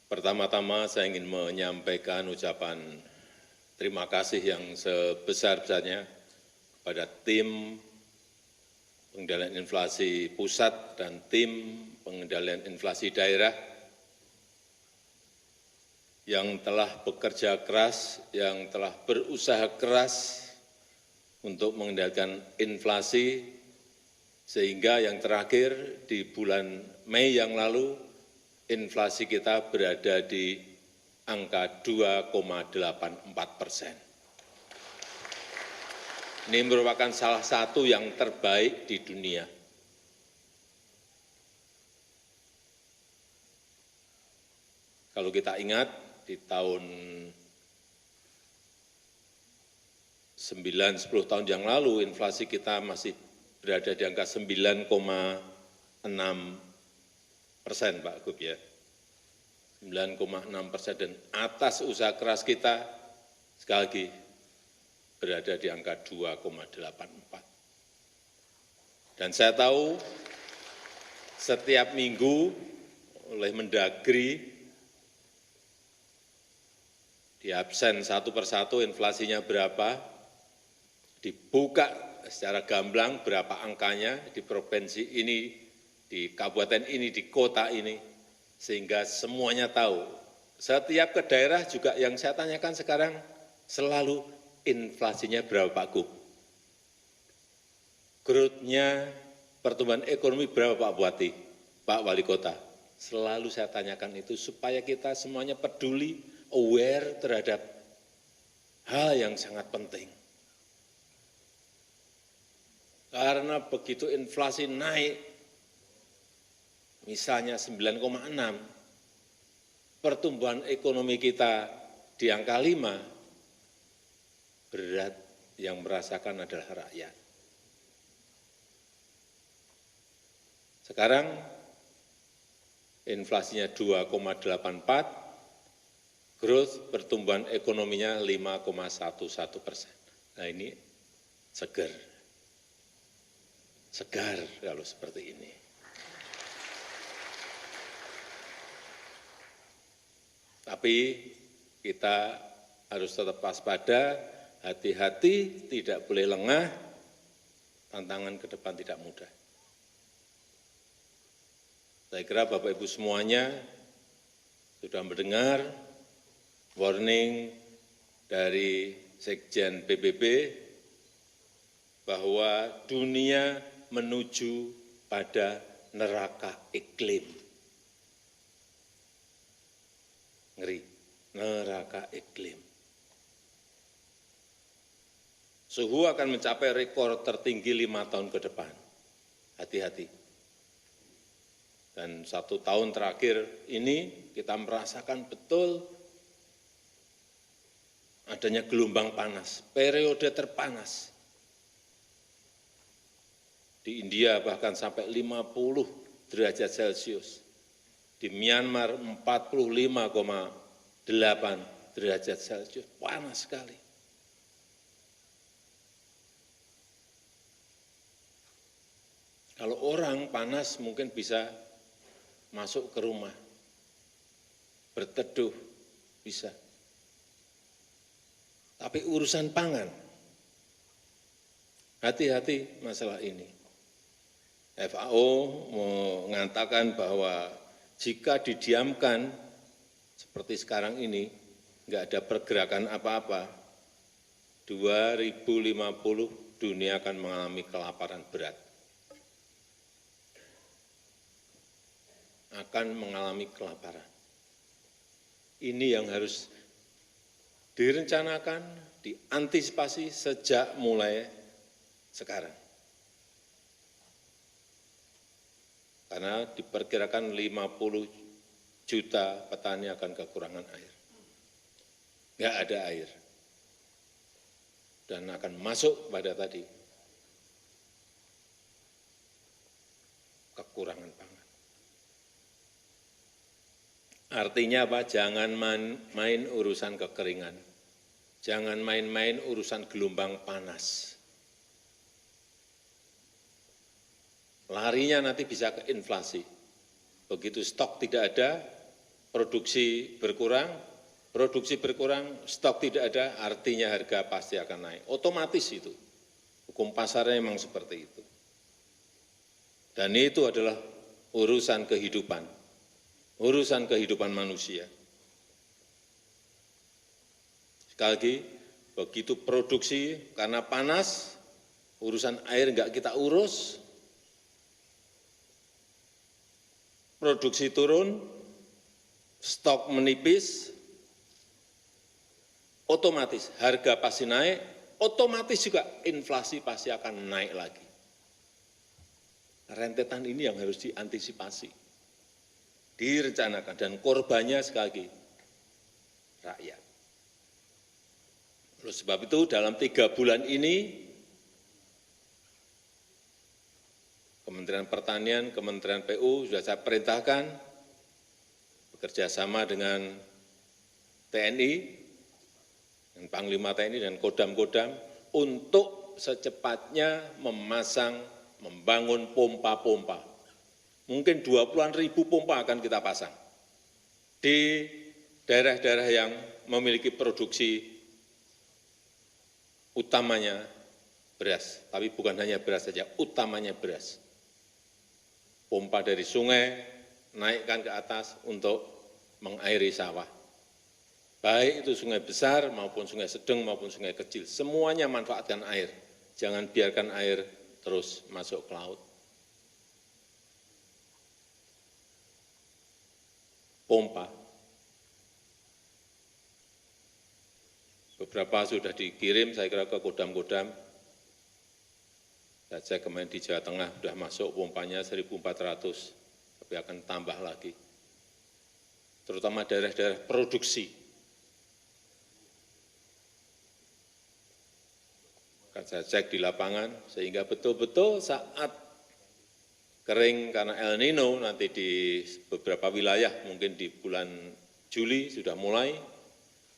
Pertama-tama saya ingin menyampaikan ucapan terima kasih yang sebesar-besarnya pada tim pengendalian inflasi pusat dan tim pengendalian inflasi daerah yang telah bekerja keras, yang telah berusaha keras untuk mengendalikan inflasi, sehingga yang terakhir di bulan Mei yang lalu, inflasi kita berada di angka 2,84%. Ini merupakan salah satu yang terbaik di dunia. Kalau kita ingat, di tahun 9-10 tahun yang lalu, inflasi kita masih berada di angka 9,6%, Pak Gub ya. 9,6%, dan atas usaha keras kita, sekali lagi, berada di angka 2,84. Dan saya tahu setiap minggu oleh Mendagri, di absen satu persatu inflasinya berapa, dibuka secara gamblang berapa angkanya di provinsi ini, di kabupaten ini, di kota ini, sehingga semuanya tahu. Setiap ke daerah juga yang saya tanyakan sekarang selalu inflasinya berapa Pak Gub? Growth-nya, pertumbuhan ekonomi berapa Pak Bupati, Pak Wali Kota? Selalu saya tanyakan itu supaya kita semuanya peduli, aware terhadap hal yang sangat penting. Karena begitu inflasi naik, misalnya 9,6, pertumbuhan ekonomi kita di angka 5, berat yang merasakan adalah rakyat. Sekarang inflasinya 2,84, growth pertumbuhan ekonominya 5,11%. Nah ini segar kalau seperti ini. Tapi kita harus tetap waspada, hati-hati, tidak boleh lengah, tantangan ke depan tidak mudah. Saya kira Bapak Ibu semuanya sudah mendengar warning dari Sekjen PBB bahwa dunia menuju pada neraka iklim. Ngeri, neraka iklim. Suhu akan mencapai rekor tertinggi 5 tahun ke depan. Hati-hati. Dan 1 tahun terakhir ini kita merasakan betul adanya gelombang panas, periode terpanas. Di India bahkan sampai 50 derajat Celcius. Di Myanmar 45,8 derajat Celcius, panas sekali. Kalau orang panas mungkin bisa masuk ke rumah, berteduh, bisa. Tapi urusan pangan, hati-hati masalah ini. FAO mengatakan bahwa jika didiamkan seperti sekarang ini, nggak ada pergerakan apa-apa, 2050 dunia akan mengalami kelaparan berat. Akan mengalami kelaparan. Ini yang harus direncanakan, diantisipasi sejak mulai sekarang. Karena diperkirakan 50 juta petani akan kekurangan air. Nggak ada air. Dan akan masuk pada tadi kekurangan pangan. Artinya apa? Jangan main urusan kekeringan. Jangan main-main urusan gelombang panas. Larinya nanti bisa ke inflasi. Begitu stok tidak ada, produksi berkurang, stok tidak ada, artinya harga pasti akan naik. Otomatis itu. Hukum pasarnya memang seperti itu. Dan itu adalah urusan kehidupan manusia. Sekali lagi, begitu produksi karena panas, urusan air enggak kita urus, produksi turun, stok menipis, otomatis harga pasti naik, otomatis juga inflasi pasti akan naik lagi. Rentetan ini yang harus diantisipasi, direncanakan, dan korbannya sekali lagi rakyat. Oleh sebab itu dalam 3 bulan ini, Kementerian Pertanian, Kementerian PU sudah saya perintahkan bekerja sama dengan TNI, dengan Panglima TNI dan Kodam-Kodam untuk secepatnya membangun pompa-pompa. Mungkin 20-an ribu pompa akan kita pasang di daerah-daerah yang memiliki produksi utamanya beras, tapi bukan hanya beras saja, utamanya beras. Pompa dari sungai, naikkan ke atas untuk mengairi sawah. Baik itu sungai besar maupun sungai sedang maupun sungai kecil, semuanya manfaatkan air. Jangan biarkan air terus masuk ke laut. Pompa. Beberapa sudah dikirim, saya kira ke Kodam-Kodam. Saya cek kemarin di Jawa Tengah sudah masuk pompanya 1.400, tapi akan tambah lagi. Terutama daerah-daerah produksi. Akan saya cek di lapangan, sehingga betul-betul saat kering karena El Nino, nanti di beberapa wilayah, mungkin di bulan Juli sudah mulai,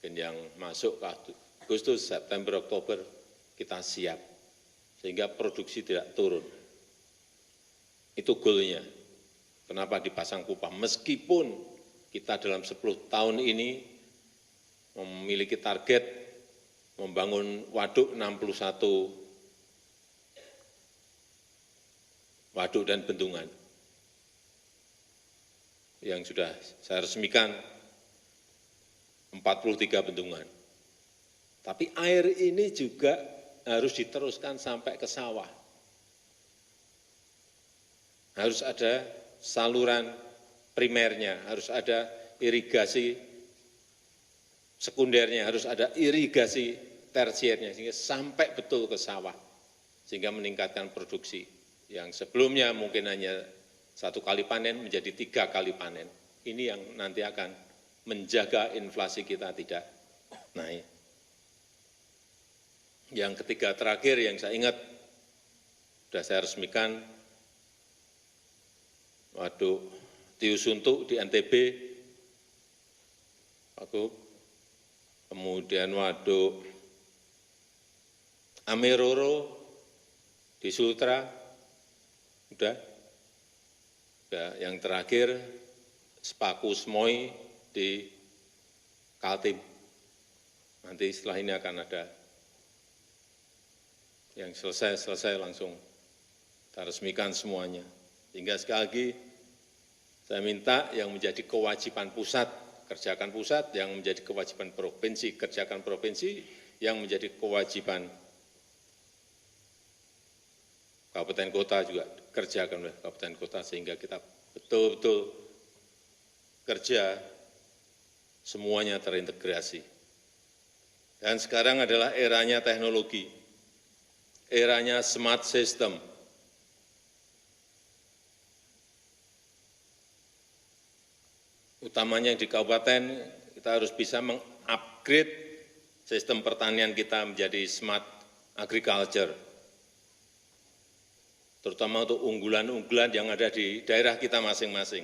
yang masuk ke Agustus, September, Oktober, kita siap. Sehingga produksi tidak turun. Itu goalnya. Kenapa dipasang pipa? Meskipun kita dalam 10 tahun ini memiliki target membangun waduk 61 waduk dan bendungan. Yang sudah saya resmikan 43 bendungan. Tapi air ini juga harus diteruskan sampai ke sawah. Harus ada saluran primernya, harus ada irigasi sekundernya, harus ada irigasi tersiernya, sehingga sampai betul ke sawah, sehingga meningkatkan produksi. Yang sebelumnya mungkin hanya 1 kali panen menjadi 3 kali panen. Ini yang nanti akan menjaga inflasi kita tidak naik. Yang ketiga terakhir yang saya ingat, sudah saya resmikan, waduk Tiusuntuk di NTB, kemudian waduk Ameroro di Sultra, sudah. Yang terakhir, Sepaku Semoy di Kaltim. Nanti setelah ini akan ada yang selesai langsung kita resmikan semuanya. Sehingga sekali lagi saya minta yang menjadi kewajiban pusat, kerjakan pusat, yang menjadi kewajiban provinsi, kerjakan provinsi, yang menjadi kewajiban kabupaten kota juga kerjakan oleh kabupaten kota, sehingga kita betul-betul kerja semuanya terintegrasi. Dan sekarang adalah eranya teknologi, eranya smart system. Utamanya di kabupaten, kita harus bisa mengupgrade sistem pertanian kita menjadi smart agriculture. Terutama untuk unggulan-unggulan yang ada di daerah kita masing-masing.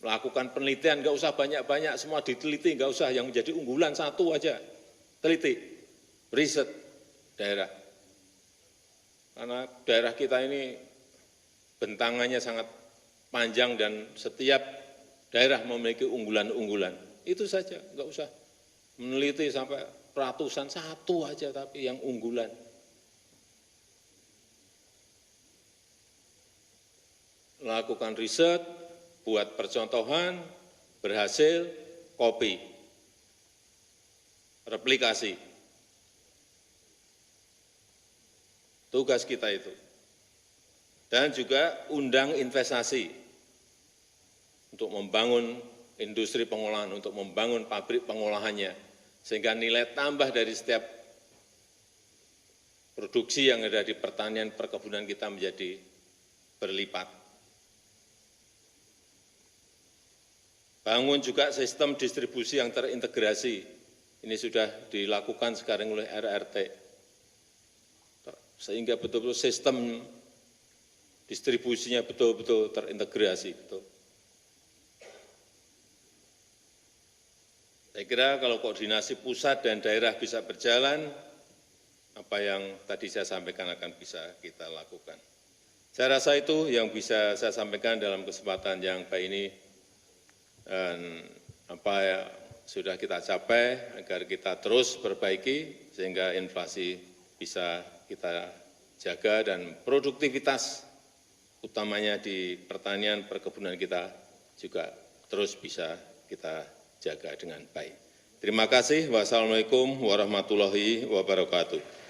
Lakukan penelitian, nggak usah banyak-banyak, semua diteliti, nggak usah yang menjadi unggulan satu aja, teliti, riset daerah. Karena daerah kita ini bentangannya sangat panjang dan setiap daerah memiliki unggulan-unggulan. Itu saja, enggak usah meneliti sampai ratusan, satu aja tapi yang unggulan. Lakukan riset, buat percontohan, berhasil, copy, replikasi. Tugas kita itu. Dan juga undang investasi untuk membangun industri pengolahan, untuk membangun pabrik pengolahannya, sehingga nilai tambah dari setiap produksi yang ada di pertanian perkebunan kita menjadi berlipat. Bangun juga sistem distribusi yang terintegrasi. Ini sudah dilakukan sekarang oleh RRT. Sehingga betul-betul sistem distribusinya betul-betul terintegrasi. Betul. Saya kira kalau koordinasi pusat dan daerah bisa berjalan, apa yang tadi saya sampaikan akan bisa kita lakukan. Saya rasa itu yang bisa saya sampaikan dalam kesempatan yang baik ini. Dan apa yang sudah kita capai agar kita terus perbaiki sehingga inflasi bisa kita jaga dan produktivitas utamanya di pertanian perkebunan kita juga terus bisa kita jaga dengan baik. Terima kasih. Wassalamualaikum warahmatullahi wabarakatuh.